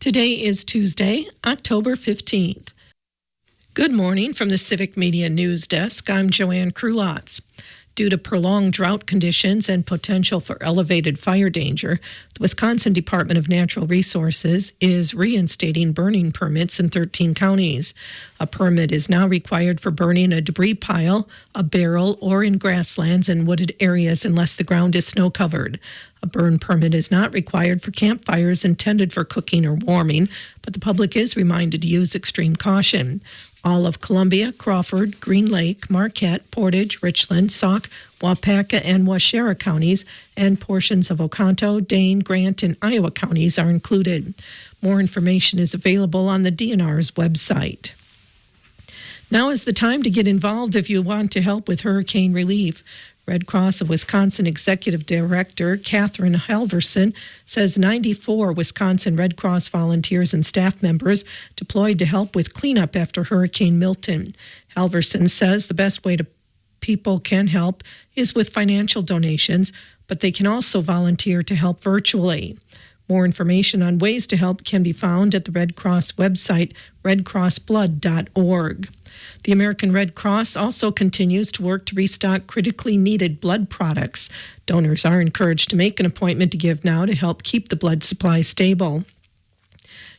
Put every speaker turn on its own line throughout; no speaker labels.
Today is Tuesday, October 15th. Good morning from the Civic Media News Desk. I'm Joanne Krulotz. Due to prolonged drought conditions and potential for elevated fire danger, the Wisconsin Department of Natural Resources is reinstating burning permits in 13 counties. A permit is now required for burning a debris pile, a barrel, or in grasslands and wooded areas unless the ground is snow-covered. A burn permit is not required for campfires intended for cooking or warming, but the public is reminded to use extreme caution. All of Columbia, Crawford, Green Lake, Marquette, Portage, Richland, Sauk, Waupaca, and Waushara counties, and portions of Oconto, Dane, Grant, and Iowa counties are included. More information is available on the DNR's website. Now is the time to get involved if you want to help with hurricane relief. Red Cross of Wisconsin Executive Director Catherine Halverson says 94 Wisconsin Red Cross volunteers and staff members deployed to help with cleanup after Hurricane Milton. Halverson says the best way to people can help is with financial donations, but they can also volunteer to help virtually. More information on ways to help can be found at the Red Cross website, redcrossblood.org. The American Red Cross also continues to work to restock critically needed blood products. Donors are encouraged to make an appointment to give now to help keep the blood supply stable.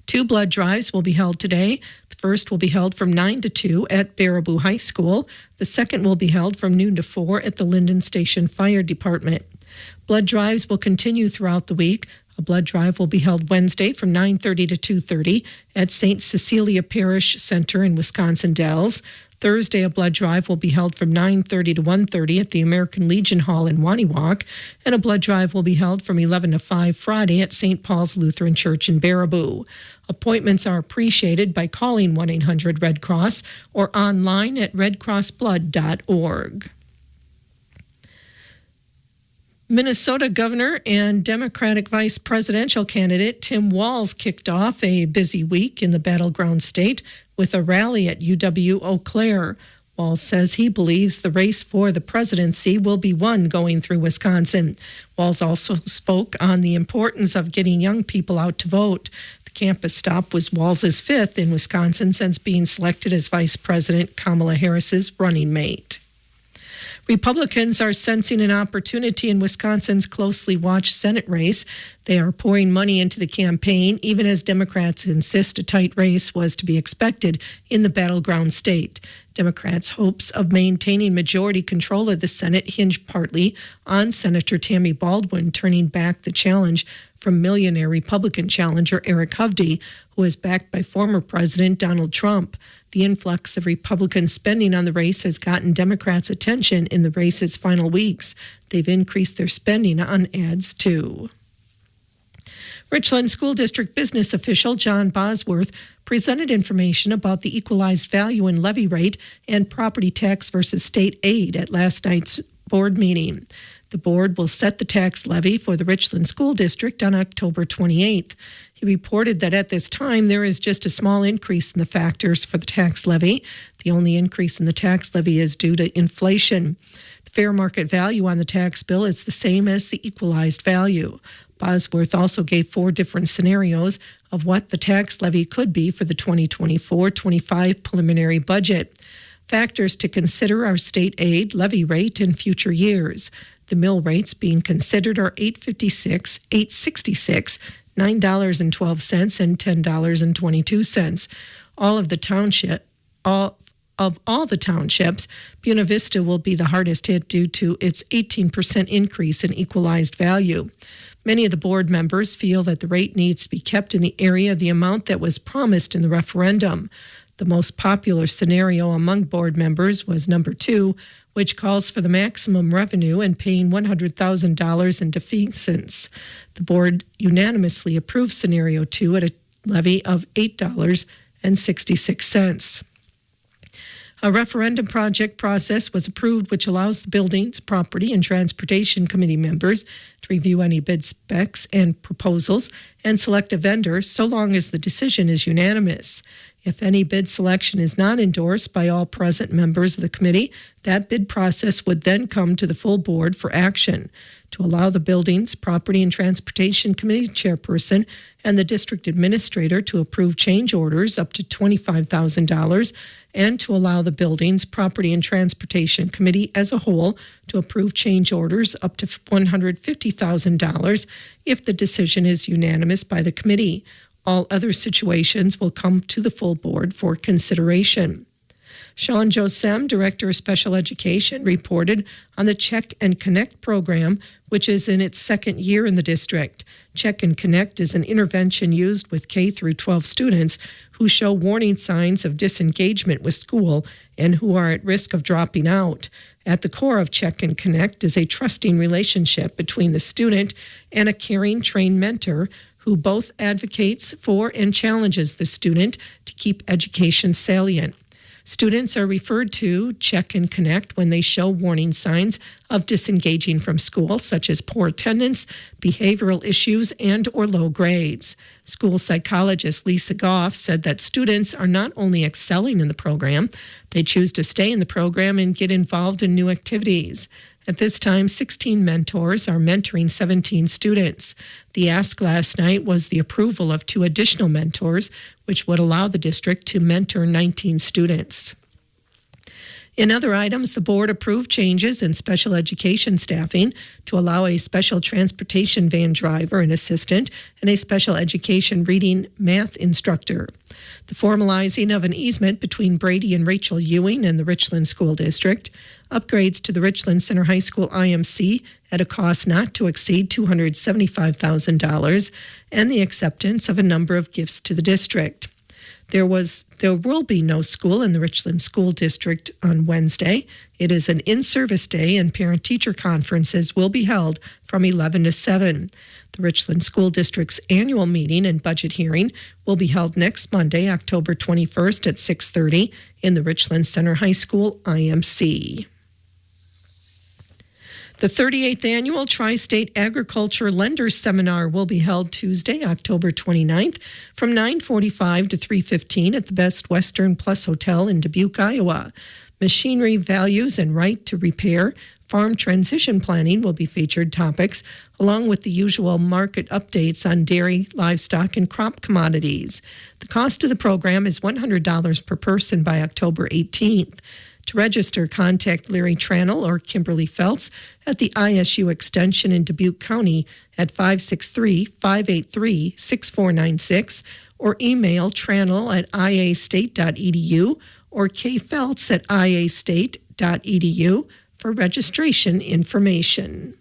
2 blood drives will be held today. The first will be held from 9 to 2 at Baraboo High School. The second will be held from noon to 4 at the Linden Station Fire Department. Blood drives will continue throughout the week. A blood drive will be held Wednesday from 9:30 to 2:30 at St. Cecilia Parish Center in Wisconsin Dells. Thursday, a blood drive will be held from 9:30 to 1:30 at the American Legion Hall in Waniwak, and a blood drive will be held from 11 to 5 Friday at St. Paul's Lutheran Church in Baraboo. Appointments are appreciated by calling 1-800-RED-CROSS or online at redcrossblood.org. Minnesota Governor and Democratic Vice Presidential candidate Tim Walz kicked off a busy week in the battleground state with a rally at UW-Eau Claire. Walz says he believes the race for the presidency will be won going through Wisconsin. Walz also spoke on the importance of getting young people out to vote. The campus stop was Walz's 5th in Wisconsin since being selected as Vice President Kamala Harris's running mate. Republicans are sensing an opportunity in Wisconsin's closely watched Senate race. They are pouring money into the campaign, even as Democrats insist a tight race was to be expected in the battleground state. Democrats' hopes of maintaining majority control of the Senate hinge partly on Senator Tammy Baldwin turning back the challenge from millionaire Republican challenger Eric Hovde, who is backed by former President Donald Trump. The influx of Republican spending on the race has gotten Democrats' attention in the race's final weeks. They've increased their spending on ads, too. Richland School District business official John Bosworth presented information about the equalized value and levy rate and property tax versus state aid at last night's board meeting. The board will set the tax levy for the Richland School District on October 28th. He reported that at this time there is just a small increase in the factors for the tax levy. The only increase in the tax levy is due to inflation. The fair market value on the tax bill is the same as the equalized value. Bosworth also gave 4 different scenarios of what the tax levy could be for the 2024-25 preliminary budget. Factors to consider are state aid, levy rate, and future years. The mill rates being considered are $8.56, $8.66, $9.12, and $10.22. All of the townships, Buena Vista will be the hardest hit due to its 18% increase in equalized value. Many of the board members feel that the rate needs to be kept in the area of the amount that was promised in the referendum. The most popular scenario among board members was number 2, which calls for the maximum revenue and paying $100,000 in defeasance. The board unanimously approved scenario 2 at a levy of $8.66. A referendum project process was approved, which allows the Buildings, Property, and Transportation Committee members to review any bid specs and proposals and select a vendor so long as the decision is unanimous. If any bid selection is not endorsed by all present members of the committee, that bid process would then come to the full board for action. To allow the Buildings, Property, and Transportation Committee chairperson and the district administrator to approve change orders up to $25,000, and to allow the Buildings, Property, and Transportation Committee as a whole to approve change orders up to $150,000 if the decision is unanimous by the committee. All other situations will come to the full board for consideration. Sean Josem, Director of Special Education, reported on the Check and Connect program, which is in its second year in the district. Check and Connect is an intervention used with K through 12 students who show warning signs of disengagement with school and who are at risk of dropping out. At the core of Check and Connect is a trusting relationship between the student and a caring, trained mentor who both advocates for and challenges the student to keep education salient. Students are referred to Check and Connect when they show warning signs of disengaging from school, such as poor attendance, behavioral issues, and or low grades. School psychologist Lisa Goff said that students are not only excelling in the program, they choose to stay in the program and get involved in new activities. At this time, 16 mentors are mentoring 17 students. The ask last night was the approval of 2 additional mentors, which would allow the district to mentor 19 students. In other items, the board approved changes in special education staffing to allow a special transportation van driver and assistant and a special education reading math instructor. The formalizing of an easement between Brady and Rachel Ewing and the Richland School District, upgrades to the Richland Center High School IMC at a cost not to exceed $275,000, and the acceptance of a number of gifts to the district. There will be no school in the Richland School District on Wednesday. It is an in-service day, and parent-teacher conferences will be held from 11 to 7. The Richland School District's annual meeting and budget hearing will be held next Monday, October 21st at 6:30 in the Richland Center High School IMC. The 38th Annual Tri-State Agriculture Lenders Seminar will be held Tuesday, October 29th from 9:45 to 3:15 at the Best Western Plus Hotel in Dubuque, Iowa. Machinery values and right to repair, farm transition planning will be featured topics, along with the usual market updates on dairy, livestock, and crop commodities. The cost of the program is $100 per person by October 18th. To register, contact Larry Tranel or Kimberly Feltz at the ISU Extension in Dubuque County at 563-583-6496 or email tranel@iastate.edu or kfeltz@iastate.edu for registration information.